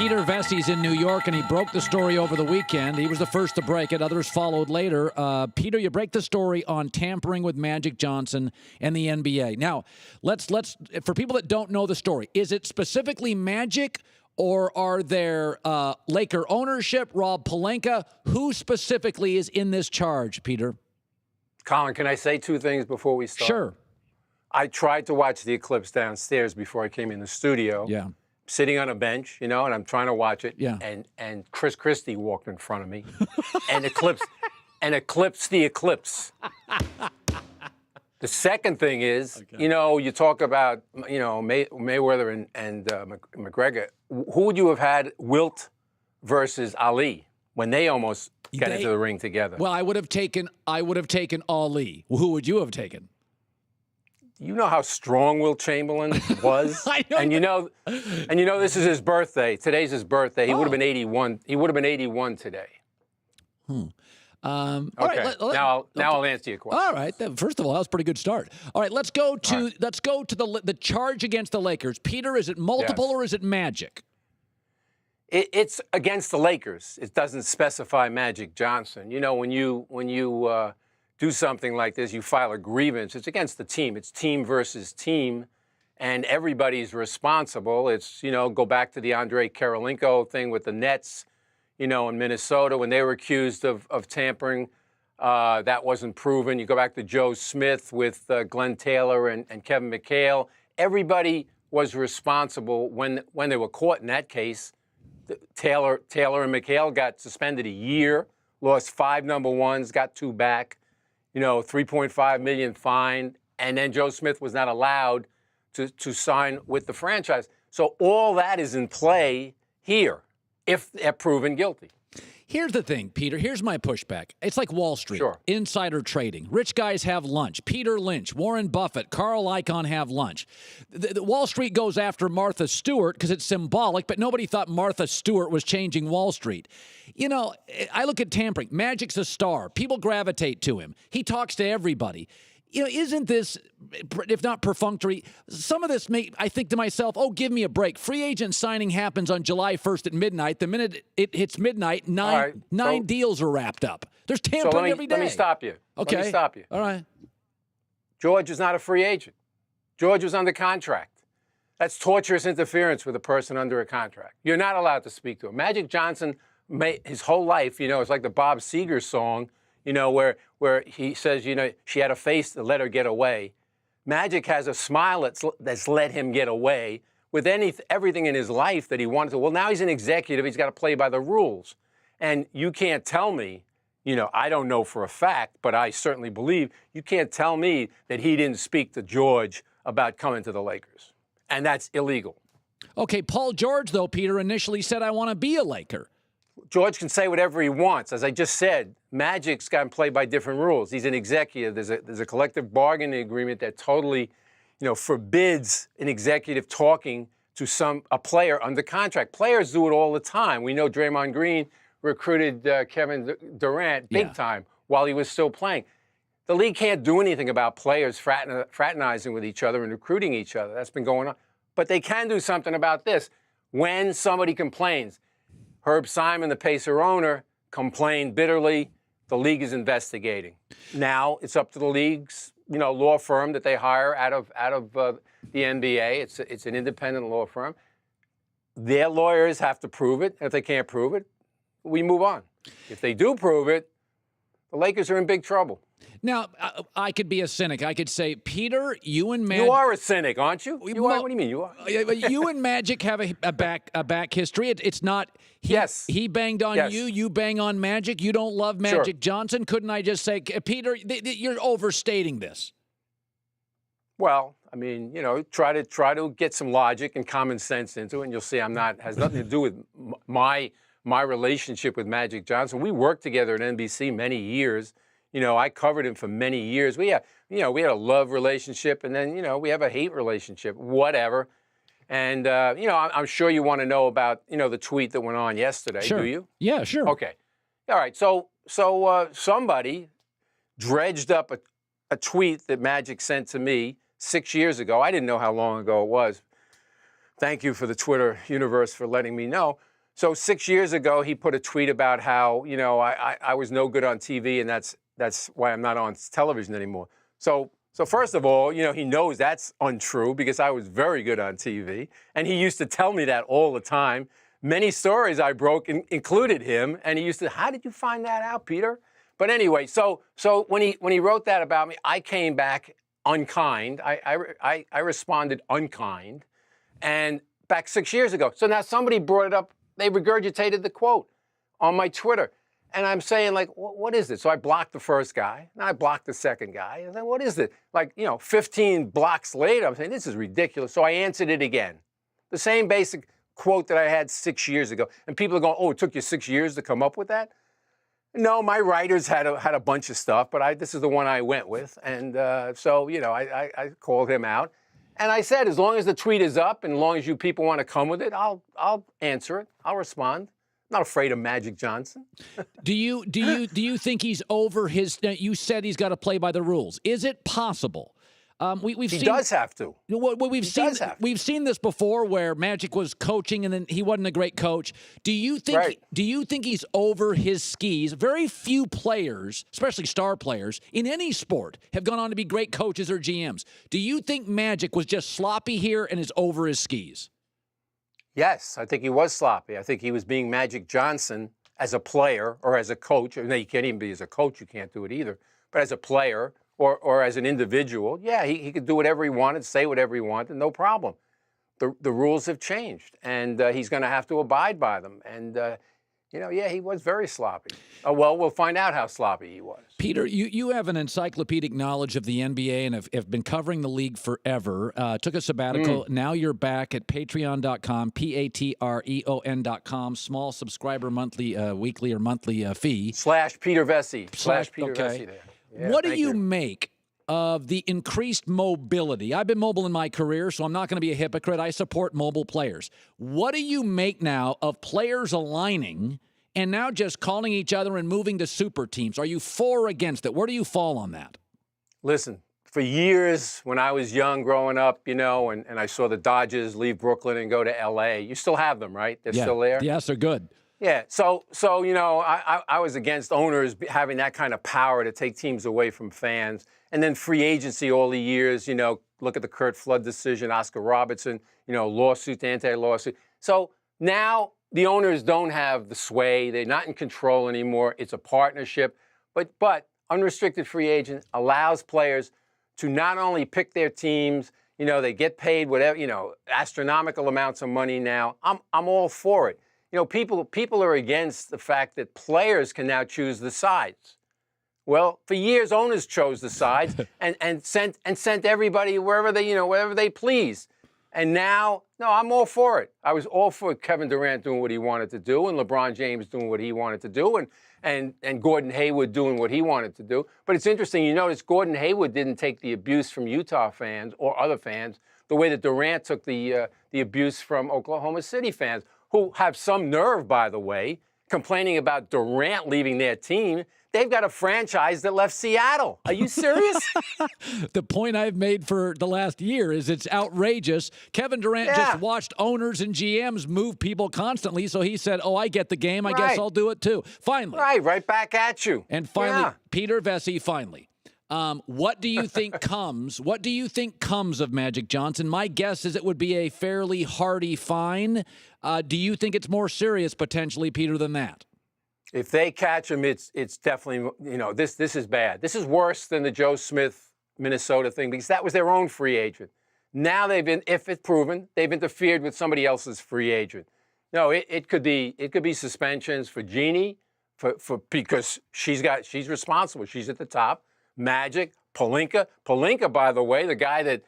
Peter Vecsey's in New York, and he broke the story over the weekend. He was the first to break it. Others followed later. Peter, you break the story on tampering with Magic Johnson and the NBA. Now, let's for people that don't know the story, is it specifically Magic, or are there Laker ownership, Rob Pelinka? Who specifically is in this charge, Peter? Colin, can I say two things before we start? Sure. I tried to watch the eclipse downstairs before I came in the studio. Yeah. Sitting on a bench, and I'm trying to watch it. Yeah. And Chris Christie walked in front of me and eclipsed the eclipse. The second thing is, you talk about, Mayweather and McGregor. Who would you have had, Wilt versus Ali, when they almost got into the ring together? Well, I would have taken Ali. Who would you have taken? You know how strong Wilt Chamberlain was, and you know this is his birthday. Today's his birthday. He would have been 81. He would have been 81 today. Okay. Right, now I'll answer your question. All right. First of all, that was a pretty good start. All right. Let's go to the charge against the Lakers. Peter, is it multiple or is it Magic? It's against the Lakers. It doesn't specify Magic Johnson. When you do something like this, you file a grievance. It's against the team. It's team versus team, and everybody's responsible. It's, go back to the Andrei Kirilenko thing with the Nets, in Minnesota when they were accused of tampering. That wasn't proven. You go back to Joe Smith with Glenn Taylor and Kevin McHale. Everybody was responsible when they were caught in that case. Taylor and McHale got suspended a year, lost 5 number ones, got 2 back. $3.5 million fine, and then Joe Smith was not allowed to sign with the franchise. So all that is in play here, if they're proven guilty. Here's the thing, Peter. Here's my pushback. It's like Wall Street. Sure. Insider trading. Rich guys have lunch. Peter Lynch, Warren Buffett, Carl Icahn have lunch. The Wall Street goes after Martha Stewart because it's symbolic, but nobody thought Martha Stewart was changing Wall Street. I look at tampering. Magic's a star. People gravitate to him. He talks to everybody. Isn't this, if not perfunctory, some of this I think to myself, give me a break. Free agent signing happens on July 1st at midnight. The minute it hits midnight, nine deals are wrapped up. There's tampering every day. Let me stop you. Okay. Let me stop you. All right. George is not a free agent. George was under contract. That's torturous interference with a person under a contract. You're not allowed to speak to him. Magic Johnson, his whole life, it's like the Bob Seger song, where he says, she had a face that let her get away. Magic has a smile that's let him get away with everything in his life that he wanted to. Well, now he's an executive. He's got to play by the rules. And you can't tell me, I don't know for a fact, but I certainly believe, you can't tell me that he didn't speak to George about coming to the Lakers. And that's illegal. Okay, Paul George, though, Peter, initially said, I want to be a Laker. George can say whatever he wants. As I just said, Magic's got to play by different rules. He's an executive. There's a collective bargaining agreement that totally, forbids an executive talking to a player under contract. Players do it all the time. We know Draymond Green recruited Kevin Durant big time while he was still playing. The league can't do anything about players fraternizing with each other and recruiting each other. That's been going on. But they can do something about this. When somebody complains, Herb Simon, the Pacer owner, complained bitterly. The league is investigating. Now it's up to the league's, law firm that they hire out of the NBA. It's an independent law firm. Their lawyers have to prove it. If they can't prove it, we move on. If they do prove it, the Lakers are in big trouble. Now, I could be a cynic. I could say, Peter, you and Magic... You are a cynic, aren't you? You are? What do you mean you are? You and Magic have a back history. It's not... Yes. He banged on you. You bang on Magic. You don't love Magic Johnson. Couldn't I just say, Peter, you're overstating this? Well, I mean, try to get some logic and common sense into it, and you'll see has nothing to do with my relationship with Magic Johnson. We worked together at NBC many years. I covered him for many years. We had a love relationship, and then, we have a hate relationship, whatever. And, I'm sure you want to know about, the tweet that went on yesterday. Sure. Do you? Yeah, sure. Okay. All right. So somebody dredged up a tweet that Magic sent to me 6 years ago. I didn't know how long ago it was. Thank you for the Twitter universe for letting me know. So 6 years ago, he put a tweet about how, I was no good on TV, and that's why I'm not on television anymore. So first of all, he knows that's untrue because I was very good on TV, and he used to tell me that all the time. Many stories I broke included him, and he used to, how did you find that out, Peter? But anyway, so when he wrote that about me, I came back unkind. I responded unkind, and back 6 years ago. So now somebody brought it up. They regurgitated the quote on my Twitter. And I'm saying, like, what is it? So I blocked the first guy, and I blocked the second guy. And then what is it? 15 blocks later, I'm saying, this is ridiculous. So I answered it again. The same basic quote that I had 6 years ago. And people are going, oh, it took you 6 years to come up with that? No, my writers had a bunch of stuff, but this is the one I went with. And so I called him out. And I said, as long as the tweet is up and as long as you people want to come with it, I'll answer it. I'll respond. I'm not afraid of Magic Johnson. Do you think he's over his? You said he's got to play by the rules. Is it possible? He does have to. We've seen this before where Magic was coaching and then he wasn't a great coach. Do you think? Right. Do you think he's over his skis? Very few players, especially star players in any sport, have gone on to be great coaches or GMs. Do you think Magic was just sloppy here and is over his skis? Yes, I think he was sloppy. I think he was being Magic Johnson as a player or as a coach. No, you can't even be as a coach. You can't do it either. But as a player or as an individual, yeah, he could do whatever he wanted, say whatever he wanted, no problem. The rules have changed, and he's going to have to abide by them. And, he was very sloppy. Well, we'll find out how sloppy he was. Peter, you have an encyclopedic knowledge of the NBA and have been covering the league forever. Took a sabbatical. Now you're back at patreon.com, patreon.com, small subscriber monthly, weekly or monthly fee. / Peter Vecsey. / Peter okay. Vecsey there. Yeah, what do you make of the increased mobility? I've been mobile in my career, so I'm not going to be a hypocrite. I support mobile players. What do you make now of players aligning and now just calling each other and moving to super teams? Are you for or against it? Where do you fall on that? Listen, for years when I was young growing up, and I saw the Dodgers leave Brooklyn and go to L.A., you still have them, right? They're still there? Yes, they're good. Yeah, so I was against owners having that kind of power to take teams away from fans. And then free agency all the years, look at the Curt Flood decision, Oscar Robertson, lawsuit, anti-lawsuit. So now the owners don't have the sway. They're not in control anymore. It's a partnership. But unrestricted free agent allows players to not only pick their teams, they get paid whatever, astronomical amounts of money now. I'm all for it. People are against the fact that players can now choose the sides. Well, for years, owners chose the sides and sent everybody wherever they please. And now, no, I'm all for it. I was all for Kevin Durant doing what he wanted to do, and LeBron James doing what he wanted to do, and Gordon Hayward doing what he wanted to do. But it's interesting, you notice Gordon Hayward didn't take the abuse from Utah fans or other fans the way that Durant took the abuse from Oklahoma City fans, who have some nerve, by the way, complaining about Durant leaving their team. They've got a franchise that left Seattle. Are you serious? The point I've made for the last year is it's outrageous. Kevin Durant just watched owners and GMs move people constantly, so he said, I get the game. I guess I'll do it too. Finally. Right back at you. And finally, Peter Vecsey, finally. What do you think comes? What do you think comes of Magic Johnson? My guess is it would be a fairly hearty fine. Do you think it's more serious potentially, Peter, than that? If they catch him, it's definitely, this is bad. This is worse than the Joe Smith Minnesota thing because that was their own free agent. Now if it's proven, they've interfered with somebody else's free agent. No, it could be suspensions for Jeannie because she's responsible. She's at the top. Magic, Pelinka, by the way, the guy that,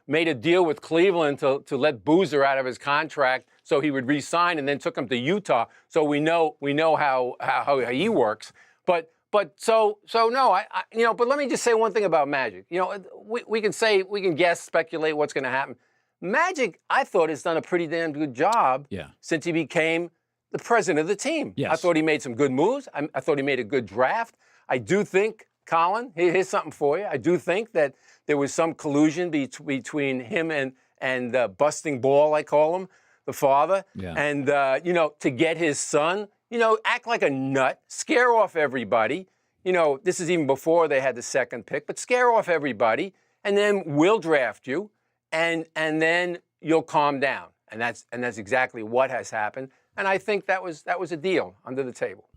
made a deal with Cleveland to let Boozer out of his contract so he would re-sign and then took him to Utah. So we know how he works. But no, but let me just say one thing about Magic. We can guess, speculate what's going to happen. Magic, I thought, has done a pretty damn good job since he became the president of the team. Yes. I thought he made some good moves. I thought he made a good draft. I do think, Colin, here's something for you. I do think that there was some collusion between him and Busting Ball, I call him, the father, Yeah. and, to get his son, act like a nut, scare off everybody. This is even before they had the second pick, but scare off everybody, and then we'll draft you, and then you'll calm down. And that's exactly what has happened. And I think that was a deal under the table.